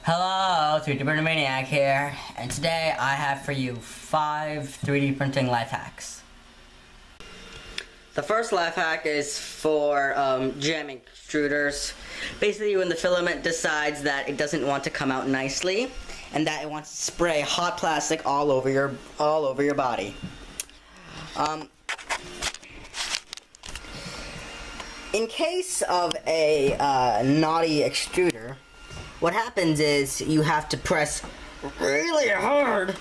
Hello, 3D Printer Maniac here, and today I have for you 5 3D printing life hacks. The first life hack is for jamming extruders. Basically, when the filament decides that it doesn't want to come out nicely, and that it wants to spray hot plastic all over your body. In case of a naughty extruder, what happens is you have to press really hard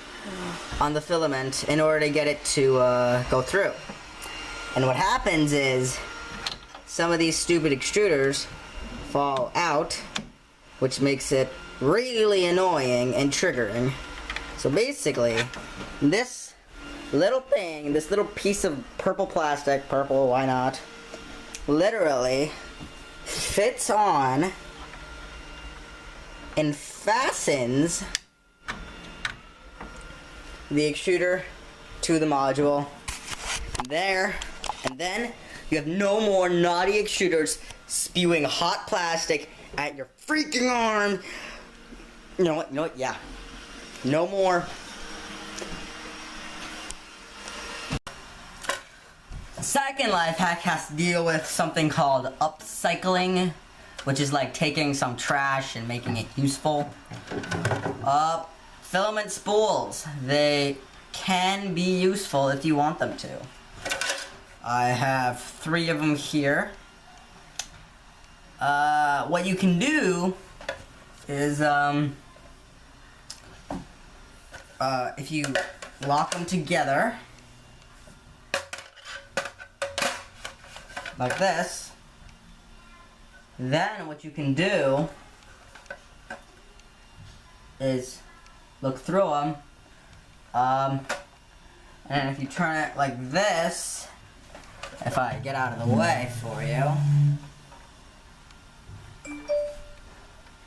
on the filament in order to get it to go through. And what happens is some of these stupid extruders fall out, which makes it really annoying and triggering. So basically, this little thing, this little piece of purple plastic, purple, why not, literally fits on and fastens the extruder to the module there, and then you have no more naughty extruders spewing hot plastic at your freaking arm. You know what, yeah, no more. Second life hack has to deal with something called upcycling, which is like taking some trash and making it useful. Filament spools, they can be useful if you want them to. I have 3 of them here. What you can do is, if you lock them together, like this, then what you can do is look through them, and if you turn it like this, if I get out of the way for you,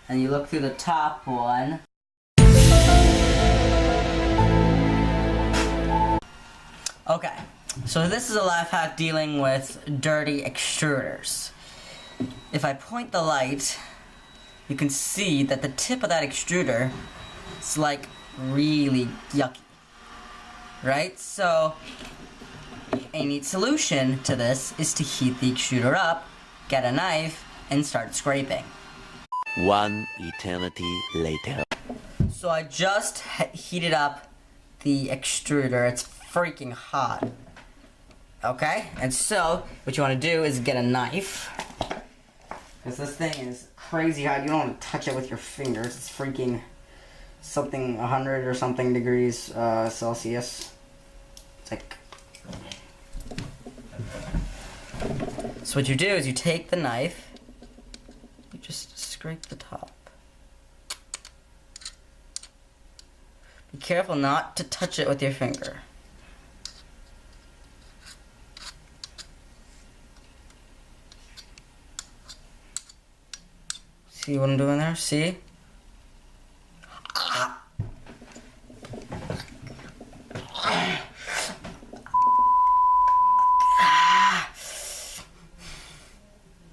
and you look through the top one, okay, so this is a life hack dealing with dirty extruders. If I point the light, you can see that the tip of that extruder is like really yucky, right? So a neat solution to this is to heat the extruder up, get a knife, and start scraping. One eternity later. So I just heated up the extruder. It's freaking hot. Okay, and so what you want to do is get a knife, because this thing is crazy hot. You don't want to touch it with your fingers. It's freaking something 100 or something degrees Celsius. It's like, so what you do is you take the knife, you just scrape the top. Be careful not to touch it with your finger. See what I'm doing there? See? Ah.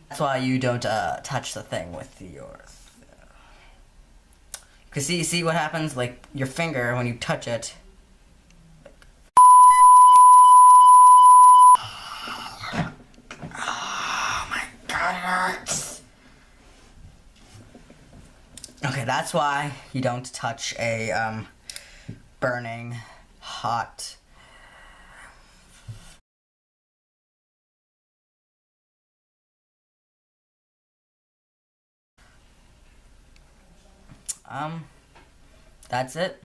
That's why you don't touch the thing with your... Cause see what happens? Like your finger, when you touch it. Oh my God, it hurts. Okay, that's why you don't touch a burning, hot... That's it.